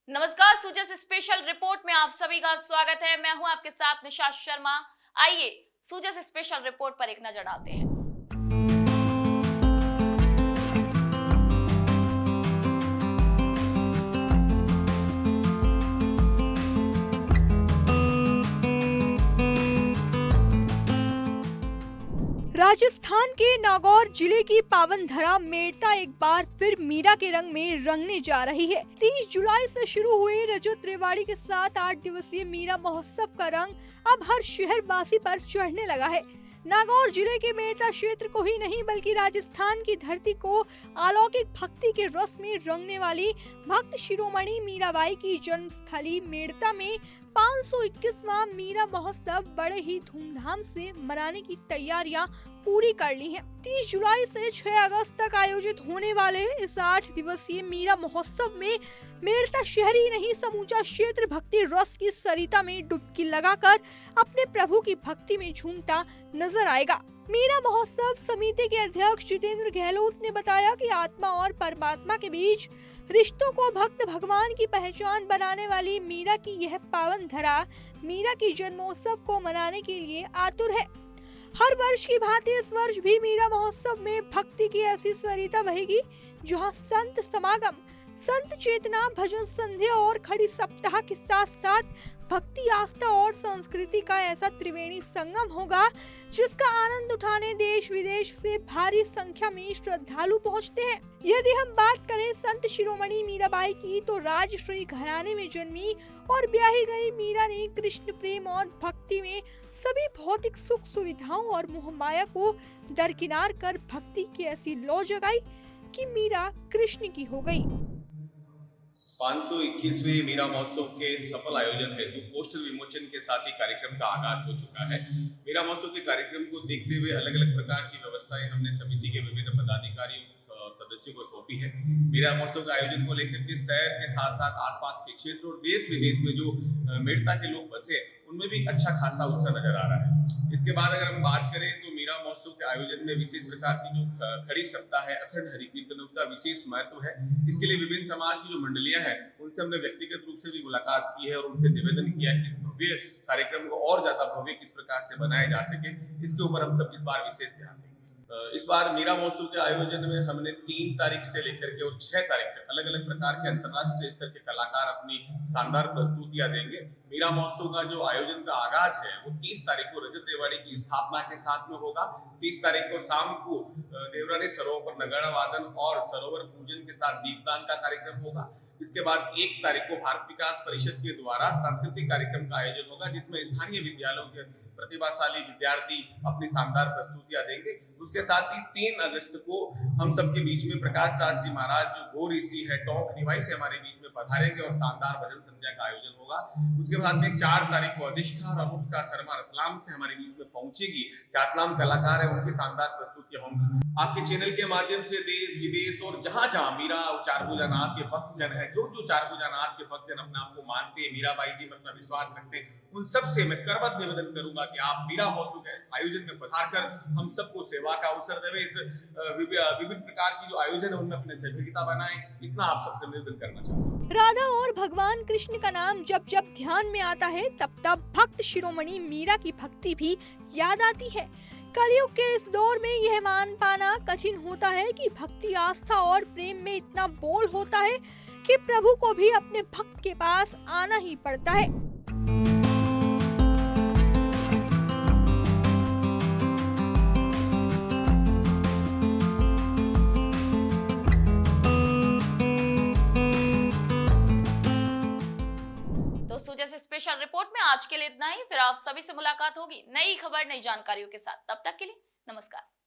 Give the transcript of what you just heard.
नमस्कार, सूजस special report में आप सभी का स्वागत है। मैं हूं आपके साथ निशा शर्मा। आइए सूजस स्पेशल रिपोर्ट पर एक नजर डालते हैं। राजस्थान के नागौर जिले की पावन धरा मेड़ता एक बार फिर मीरा के रंग में रंगने जा रही है। 30 जुलाई से शुरू हुए रजत रेवाड़ी के साथ 8 दिवसीय मीरा महोत्सव का रंग अब हर शहरवासी पर चढ़ने लगा है। नागौर जिले के मेड़ता क्षेत्र को ही नहीं बल्कि राजस्थान की धरती को अलौकिक भक्ति के रस में रंगने वाली भक्त शिरोमणि मीराबाई की जन्मस्थली मेड़ता में 521वां मीरा महोत्सव बड़े ही धूमधाम से मनाने की तैयारियां पूरी कर ली हैं। 30 जुलाई से 6 अगस्त तक आयोजित होने वाले इस 8 दिवसीय मीरा महोत्सव में मेड़ता शहर ही नहीं समूचा क्षेत्र भक्ति रस की सरिता में डुबकी लगाकर अपने प्रभु की भक्ति में झूमता नजर आएगा। मीरा महोत्सव समिति के अध्यक्ष जितेंद्र गहलोत ने बताया कि आत्मा और परमात्मा के बीच रिश्तों को भक्त भगवान की पहचान बनाने वाली मीरा की यह पावन धरा मीरा की जन्मोत्सव को मनाने के लिए आतुर है। हर वर्ष की भांति इस वर्ष भी मीरा महोत्सव में भक्ति की ऐसी सरिता बहेगी जहां संत समागम, संत चेतना, भजन संध्या और खड़ी सप्ताह के साथ साथ भक्ति, आस्था और संस्कृति का ऐसा त्रिवेणी संगम होगा जिसका आनंद उठाने देश विदेश से भारी संख्या में श्रद्धालु पहुंचते हैं। यदि हम बात करें संत शिरोमणि मीराबाई की, तो राजश्री घराने में जन्मी और ब्याही गई मीरा ने कृष्ण प्रेम और भक्ति में सभी भौतिक सुख सुविधाओं और मोह माया को दरकिनार कर भक्ति की ऐसी लौ जगाई कि मीरा कृष्ण की हो गई। 521वें मीरा महोत्सव के सफल आयोजन हेतु पोस्टर विमोचन के साथ ही कार्यक्रम का आगाज हो चुका है। मीरा महोत्सव के कार्यक्रम को देखते हुए अलग अलग प्रकार की व्यवस्थाएं हमने समिति के विभिन्न पदाधिकारियों सदस्यों को सौंपी है। मीरा महोत्सव के आयोजन को लेकर के शहर के साथ साथ आसपास के क्षेत्र और देश विदेश में जो मेड़ता के लोग बसे उनमें भी अच्छा खासा उत्साह नजर आ रहा है। इसके बाद अगर हम बात करें तो मीरा महोत्सव के आयोजन में विशेष प्रकार की जो खड़ी सप्ताह है, अखंड हरि कीर्तन, उसका विशेष महत्व है। इसके लिए विभिन्न समाज की जो मंडलियां हैं उनसे हमने व्यक्तिगत रूप से भी मुलाकात की है और उनसे निवेदन किया कि इस भव्य कार्यक्रम को और ज्यादा भव्य किस प्रकार से बनाया जा सके, इसके ऊपर हम सब इस बार विशेष ध्यान देंगे। इस बार मीरा महोत्सव के आयोजन में हमने 3 तारीख से लेकर के और 6 तारीख तक अलग अलग प्रकार के अंतर्राष्ट्रीय स्तर के कलाकार अपनी शानदार प्रस्तुतियां देंगे। मीरा महोत्सव का जो आयोजन का आगाज है वो 30 तारीख को रजत रेवाड़ी की स्थापना के साथ में होगा। 30 तारीख को शाम को देवरानी सरोवर पर नगाड़ा वादन और सरोवर पूजन के साथ दीपदान का कार्यक्रम होगा। इसके बाद 1 तारीख को भारत विकास परिषद के द्वारा सांस्कृतिक कार्यक्रम का आयोजन होगा जिसमें स्थानीय विद्यालयों के प्रतिभाशाली विद्यार्थी अपनी शानदार प्रस्तुतियां देंगे। उसके साथ ही 3 अगस्त को हम सबके बीच में प्रकाश दास जी महाराज जो गो ऋषि है टोंक निवाई से हमारे बीच में पधारेंगे और शानदार भजन संध्या का आयोजन होगा। उसके बाद में 4 तारीख को अधिष्ठा और अनुष्का शर्मा रतलाम से हमारे बीच में पहुंचेगी। ख्यातनाम कलाकार है, उनकी शानदार प्रस्तुतियां होंगी। आपके चैनल के माध्यम से देश विदेश और जहां जहां मीरा और चारभुजा नाथ के भक्तजन है, जो चारभुजा नाथ के भक्तजन अपने आप को मानते हैं, मीराबाई जी में अपना विश्वास रखते हैं, उन सबसे मैं करबद्ध निवेदन करूंगा कि आप मीरा महोत्सव के आयोजन में पधार कर हम सबको सेवा का अवसर देवे। इस विभिन्न प्रकार की जो आयोजन है उनमें अपने सहभागिता बनाएं, इतना आप सबसे निवेदन करना चाहूंगा। राधा और भगवान कृष्ण का नाम जब जब ध्यान में आता है तब तब भक्त शिरोमणि मीरा की भक्ति भी याद आती है। कलयुग के इस दौर में यह मान पाना कठिन होता है कि भक्ति, आस्था और प्रेम में इतना बोल होता है कि प्रभु को भी अपने भक्त के पास आना ही पड़ता है। तो सूजस स्पेशल रिपोर्ट में आज के लिए इतना ही। फिर आप सभी से मुलाकात होगी नई खबर, नई जानकारियों के साथ। तब तक के लिए नमस्कार।